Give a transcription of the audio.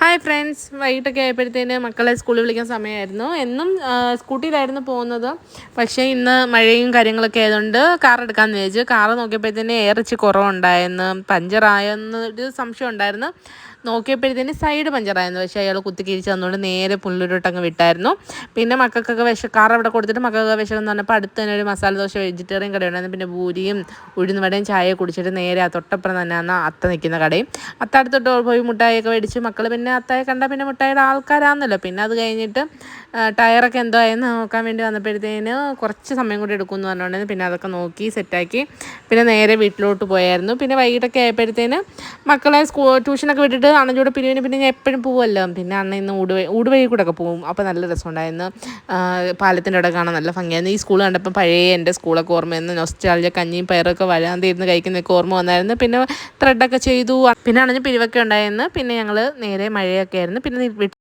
Hi friends, വൈകിട്ടൊക്കെ ആയപ്പോഴത്തേന് മക്കളെ സ്കൂളിൽ വിളിക്കാൻ സമയമായിരുന്നു. എന്നും സ്കൂട്ടിയിലായിരുന്നു പോകുന്നത്. പക്ഷേ ഇന്ന് മഴയും കാര്യങ്ങളൊക്കെ ആയതുകൊണ്ട് കാർ എടുക്കാമെന്ന് വിചാരിച്ചു. കാർ നോക്കിയപ്പോഴത്തേന് ഇറച്ചി കുറവുണ്ടായിരുന്നു, പഞ്ചറായെന്നൊരു സംശയം ഉണ്ടായിരുന്നു. നോക്കിയപ്പോഴത്തേന് സൈഡ് പഞ്ചറായിരുന്നു. പക്ഷേ അയാൾ കുത്തിക്കിഴിച്ച് തന്നുകൊണ്ട് നേരെ പുല്ലുരുട്ടങ്ങ് വിട്ടായിരുന്നു. പിന്നെ മക്കൾക്കൊക്കെ കാർ അവിടെ കൊടുത്തിട്ട് മക്കൾക്ക് വിശമെന്ന് പറഞ്ഞപ്പോൾ അടുത്ത് തന്നെ ഒരു മസാല ദോശ വെജിറ്റേറിയൻ കട ഉണ്ടായിരുന്നു. പിന്നെ പൂരിയും ഉഴുന്നുവടയും ചായ കുടിച്ചിട്ട് നേരെ ആ തൊട്ടപ്പുറം തന്നെയാണ് അത്ത നിൽക്കുന്ന കടയും. അത്ത അടുത്തോട്ട് പോയി മുട്ടായിയൊക്കെ മേടിച്ച് മക്കൾ പിന്നെ അത്തായെ കണ്ടാൽ പിന്നെ മുട്ടായിയുടെ ആൾക്കാരാണെന്നല്ലോ. പിന്നെ അത് കഴിഞ്ഞിട്ട് ടയറൊക്കെ എന്തോ ആയെന്ന് നോക്കാൻ വേണ്ടി വന്നപ്പോഴത്തേന് കുറച്ച് സമയം കൂടി എടുക്കുമെന്ന് പറഞ്ഞുകൊണ്ടായിരുന്നു. പിന്നെ അതൊക്കെ നോക്കി സെറ്റാക്കി പിന്നെ നേരെ വീട്ടിലോട്ട് പോയായിരുന്നു. പിന്നെ വൈകിട്ടൊക്കെ ആയപ്പോഴത്തേന് മക്കളെ ട്യൂഷനൊക്കെ വിട്ടിട്ട് അണ്ണൻ്റെ പിരിവിന് പിന്നെ ഞാൻ എപ്പോഴും പോകുമല്ലോ. പിന്നെ അണ്ണ ഇന്ന് ഊടുവഴി കൂടെ ഒക്കെ പോകും. അപ്പോൾ നല്ല രസമുണ്ടായിരുന്നു. പാലത്തിൻ്റെ അവിടെ കാണാൻ നല്ല ഭംഗിയായിരുന്നു. ഈ സ്കൂൾ കണ്ടപ്പോൾ പഴയ എൻ്റെ സ്കൂളൊക്കെ ഓർമ്മയെന്ന് നൊസ്റ്റാൾജിയ കഞ്ഞിയും പയറൊക്കെ വരാന്തിരുന്ന് കഴിക്കുന്നതൊക്കെ ഓർമ്മ വന്നായിരുന്നു. പിന്നെ ത്രെഡൊക്കെ ചെയ്തു. പിന്നെ അണ്ണന് പിരിവൊക്കെ ഉണ്ടായിരുന്നു. പിന്നെ ഞങ്ങൾ നേരെ മഴയൊക്കെ ആയിരുന്നു. പിന്നെ